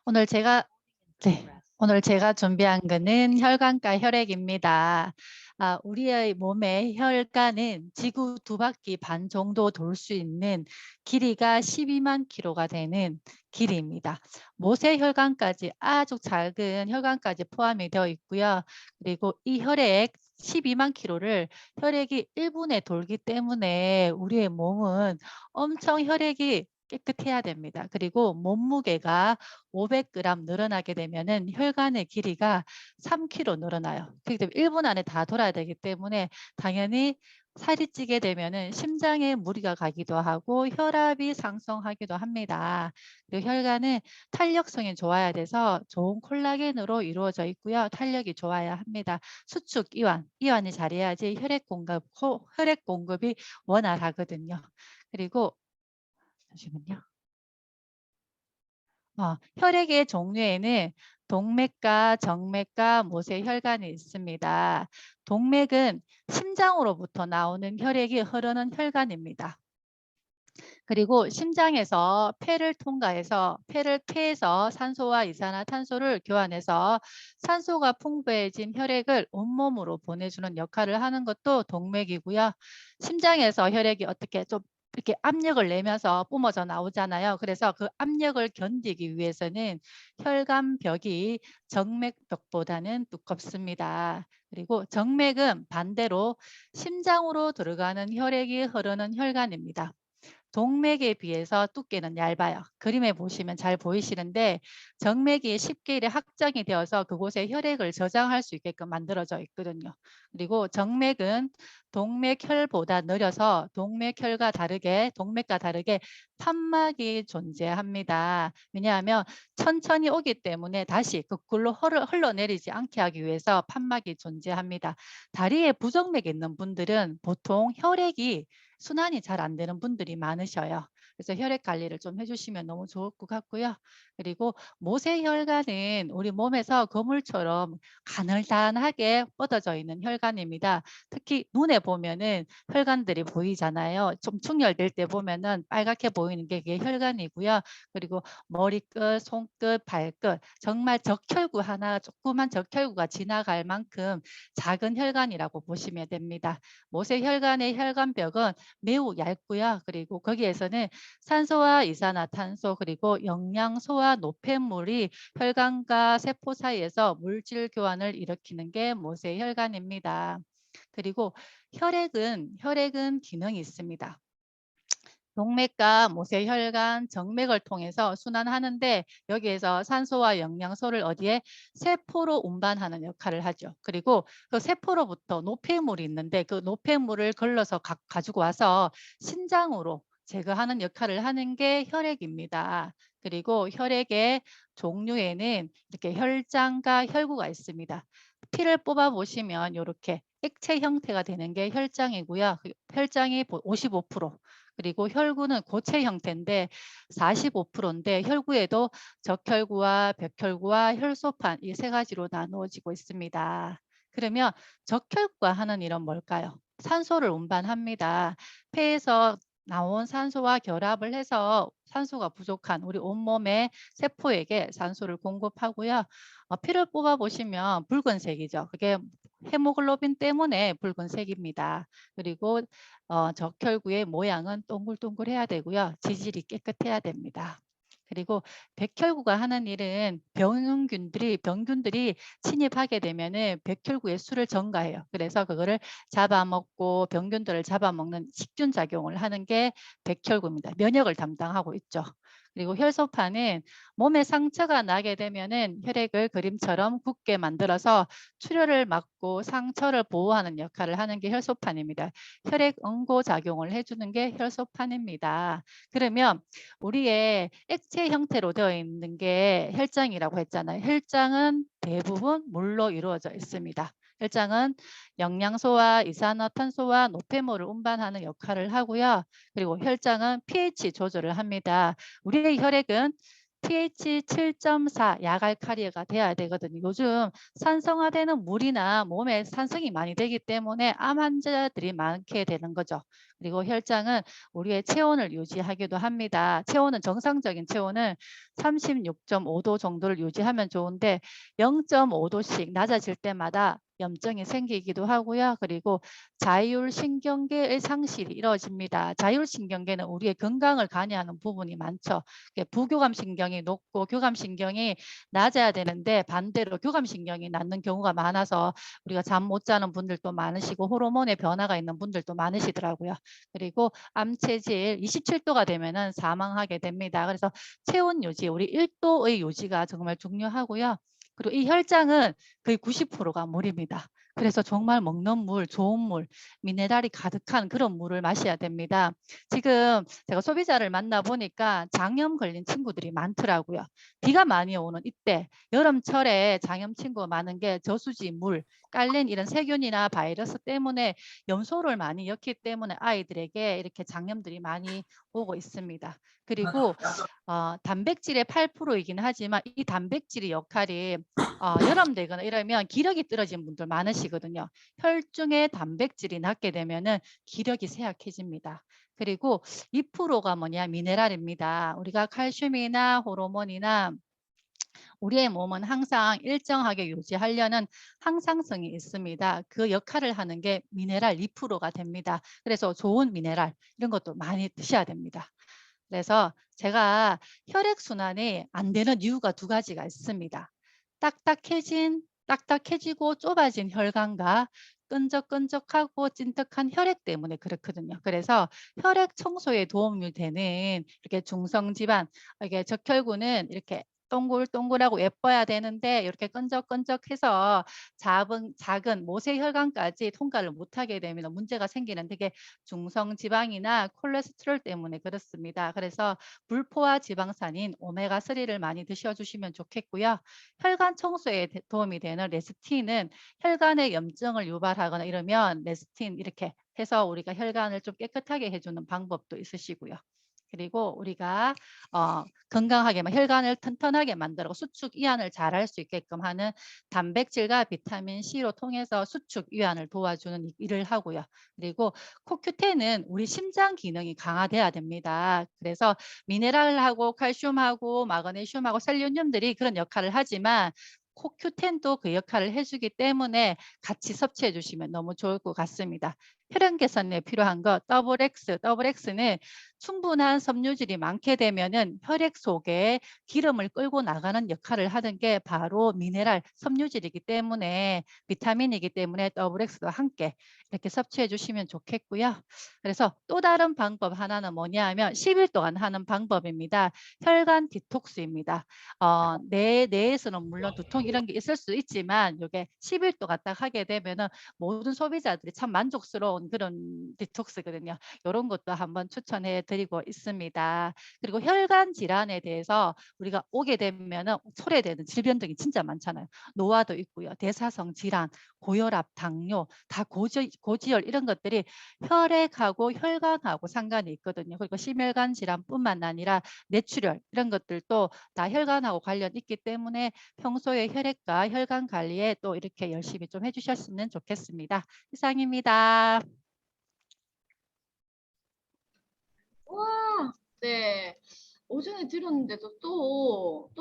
오늘 제가 네, 오늘 제가 준비한 거는 혈관과 혈액입니다. 우리의 몸의 혈관은 지구 2바퀴 반 정도 돌 수 있는 길이가 12만 킬로가 되는 길이입니다. 모세혈관까지 아주 작은 혈관까지 포함이 되어 있고요. 그리고 이 혈액 12만 킬로를 혈액이 1분에 돌기 때문에 우리의 몸은 엄청 혈액이 깨끗해야 됩니다. 그리고 몸무게가 500g 늘어나게 되면은 혈관의 길이가 3km 늘어나요. 그렇기 때문에 1분 안에 다 돌아야 되기 때문에 당연히 살이 찌게 되면은 심장에 무리가 가기도 하고 혈압이 상승하기도 합니다. 그리고 혈관은 탄력성이 좋아야 돼서 좋은 콜라겐으로 이루어져 있고요. 탄력이 좋아야 합니다. 수축 이완이 잘해야지 혈액 공급이 원활하거든요. 그리고 잠시만요. 혈액의 종류에는 동맥과 정맥과 모세혈관이 있습니다. 동맥은 심장으로부터 나오는 혈액이 흐르는 혈관입니다. 그리고 심장에서 폐를 통과해서 폐에서 산소와 이산화탄소를 교환해서 산소가 풍부해진 혈액을 온몸으로 보내주는 역할을 하는 것도 동맥이고요. 심장에서 혈액이 어떻게 좀 이렇게 압력을 내면서 뿜어져 나오잖아요. 그래서 그 압력을 견디기 위해서는 혈관벽이 정맥벽보다는 두껍습니다. 그리고 정맥은 반대로 심장으로 들어가는 혈액이 흐르는 혈관입니다. 동맥에 비해서 두께는 얇아요. 그림에 보시면 잘 보이시는데 정맥이 쉽게 확장이 되어서 그곳에 혈액을 저장할 수 있게끔 만들어져 있거든요. 그리고 정맥은 동맥혈보다 느려서 동맥과 다르게 판막이 존재합니다. 왜냐하면 천천히 오기 때문에 다시 거꾸로 흘러내리지 않게 하기 위해서 판막이 존재합니다. 다리에 부정맥이 있는 분들은 보통 혈액이 순환이 잘 안 되는 분들이 많으셔요. 그래서 혈액 관리를 좀 해주시면 너무 좋을 것 같고요. 그리고 모세혈관은 우리 몸에서 거물처럼 가늘단하게 뻗어져 있는 혈관입니다. 특히 눈에 보면은 혈관들이 보이잖아요. 좀 충혈될 때 보면은 빨갛게 보이는 게 그게 혈관이고요. 그리고 머리끝, 손끝, 발끝 정말 적혈구 하나 조그만 적혈구가 지나갈 만큼 작은 혈관이라고 보시면 됩니다. 모세혈관의 혈관벽은 매우 얇고요. 그리고 거기에서는 산소와 이산화탄소 그리고 영양소와 노폐물이 혈관과 세포 사이에서 물질 교환을 일으키는 게 모세혈관입니다. 그리고 혈액은 기능이 있습니다. 동맥과 모세혈관, 정맥을 통해서 순환하는데 여기에서 산소와 영양소를 어디에 세포로 운반하는 역할을 하죠. 그리고 그 세포로부터 노폐물이 있는데 그 노폐물을 걸러서 가지고 와서 신장으로 제거하는 역할을 하는 게 혈액입니다. 그리고 혈액의 종류에는 이렇게 혈장과 혈구가 있습니다. 피를 뽑아 보시면 이렇게 액체 형태가 되는 게 혈장이고요. 혈장이 55%, 그리고 혈구는 고체 형태인데 45%인데 혈구에도 적혈구와 백혈구와 혈소판 이 세 가지로 나누어지고 있습니다. 그러면 적혈구가 하는 일은 뭘까요? 산소를 운반합니다. 폐에서 나온 산소와 결합을 해서 산소가 부족한 우리 온몸의 세포에게 산소를 공급하고요. 피를 뽑아 보시면 붉은색이죠. 그게 헤모글로빈 때문에 붉은색입니다. 그리고 적혈구의 모양은 동글동글해야 되고요. 지질이 깨끗해야 됩니다. 그리고 백혈구가 하는 일은 병균들이 침입하게 되면은 백혈구의 수를 증가해요. 그래서 그거를 잡아먹고 병균들을 잡아먹는 식균 작용을 하는 게 백혈구입니다. 면역을 담당하고 있죠. 그리고 혈소판은 몸에 상처가 나게 되면은 혈액을 그림처럼 굳게 만들어서 출혈을 막고 상처를 보호하는 역할을 하는 게 혈소판입니다. 혈액 응고 작용을 해주는 게 혈소판입니다. 그러면 우리의 액체 형태로 되어 있는 게 혈장이라고 했잖아요. 혈장은 대부분 물로 이루어져 있습니다. 혈장은 영양소와 이산화탄소와 노폐물을 운반하는 역할을 하고요. 그리고 혈장은 pH 조절을 합니다. 우리의 혈액은 pH 7.4 야갈카리가 돼야 되거든요. 요즘 산성화되는 물이나 몸에 산성이 많이 되기 때문에 암 환자들이 많게 되는 거죠. 그리고 혈장은 우리의 체온을 유지하기도 합니다. 체온은 정상적인 체온은 36.5도 정도를 유지하면 좋은데 0.5도씩 낮아질 때마다 염증이 생기기도 하고요. 그리고 자율신경계의 상실이 이루어집니다. 자율신경계는 우리의 건강을 관여하는 부분이 많죠. 부교감신경이 높고 교감신경이 낮아야 되는데 반대로 교감신경이 낮는 경우가 많아서 우리가 잠 못 자는 분들도 많으시고 호르몬의 변화가 있는 분들도 많으시더라고요. 그리고 암체질 27도가 되면은 사망하게 됩니다. 그래서 체온 유지, 우리 1도의 유지가 정말 중요하고요. 그리고 이 혈장은 거의 90%가 물입니다. 그래서 정말 먹는 물, 좋은 물, 미네랄이 가득한 그런 물을 마셔야 됩니다. 지금 제가 소비자를 만나보니까 장염 걸린 친구들이 많더라고요. 비가 많이 오는 이때, 여름철에 장염 친구가 많은 게 저수지 물, 깔린 이런 세균이나 바이러스 때문에 염소를 많이 엮기 때문에 아이들에게 이렇게 장염들이 많이 오고 있습니다. 그리고 단백질의 8%이긴 하지만 이 단백질의 역할이 여름 되거나 이러면 기력이 떨어진 분들 많으시거든요. 혈중의 단백질이 낮게 되면은 기력이 쇠약해집니다. 그리고 2%가 뭐냐 미네랄입니다. 우리가 칼슘이나 호르몬이나 우리의 몸은 항상 일정하게 유지하려는 항상성이 있습니다. 그 역할을 하는 게 미네랄 2%가 됩니다. 그래서 좋은 미네랄 이런 것도 많이 드셔야 됩니다. 그래서 제가 혈액순환이 안 되는 이유가 두 가지가 있습니다. 딱딱해지고 좁아진 혈관과 끈적끈적하고 찐득한 혈액 때문에 그렇거든요. 그래서 혈액 청소에 도움이 되는 이렇게 중성지방, 이게 적혈구는 이렇게 동글동글하고 예뻐야 되는데 이렇게 끈적끈적해서 작은 모세혈관까지 통과를 못하게 되면 문제가 생기는 되게 중성지방이나 콜레스테롤 때문에 그렇습니다. 그래서 불포화 지방산인 오메가3를 많이 드셔주시면 좋겠고요. 혈관 청소에 도움이 되는 레스틴은 혈관의 염증을 유발하거나 이러면 레스틴 이렇게 해서 우리가 혈관을 좀 깨끗하게 해주는 방법도 있으시고요. 그리고 우리가 건강하게 혈관을 튼튼하게 만들고 수축 이완을 잘 할 수 있게끔 하는 단백질과 비타민 C로 통해서 수축 이완을 도와주는 일을 하고요. 그리고 코큐텐은 우리 심장 기능이 강화돼야 됩니다. 그래서 미네랄하고 칼슘하고 마그네슘하고 셀레늄들이 그런 역할을 하지만 코큐텐도 그 역할을 해주기 때문에 같이 섭취해 주시면 너무 좋을 것 같습니다. 혈행 개선에 필요한 거 더블X는 충분한 섬유질이 많게 되면은 혈액 속에 기름을 끌고 나가는 역할을 하는 게 바로 미네랄 섬유질이기 때문에 비타민이기 때문에 더블X도 함께 이렇게 섭취해 주시면 좋겠고요. 그래서 또 다른 방법 하나는 뭐냐 하면 10일 동안 하는 방법입니다. 혈관 디톡스입니다. 뇌에서는 물론 두통 이런 게 있을 수 있지만 이게 10일 동안 딱 하게 되면은 모든 소비자들이 참 만족스러운 그런 디톡스거든요. 이런 것도 한번 추천해 드리고 있습니다. 그리고 혈관 질환에 대해서 우리가 오게 되면은 초래되는 질병들이 진짜 많잖아요. 노화도 있고요. 대사성 질환, 고혈압, 당뇨, 다 고지혈 이런 것들이 혈액하고 혈관하고 상관이 있거든요. 그리고 심혈관 질환뿐만 아니라 뇌출혈 이런 것들도 다 혈관하고 관련 있기 때문에 평소에 혈액과 혈관 관리에 또 이렇게 열심히 좀 해주셨으면 좋겠습니다. 이상입니다. 와, 네. 오전에 들었는데도 또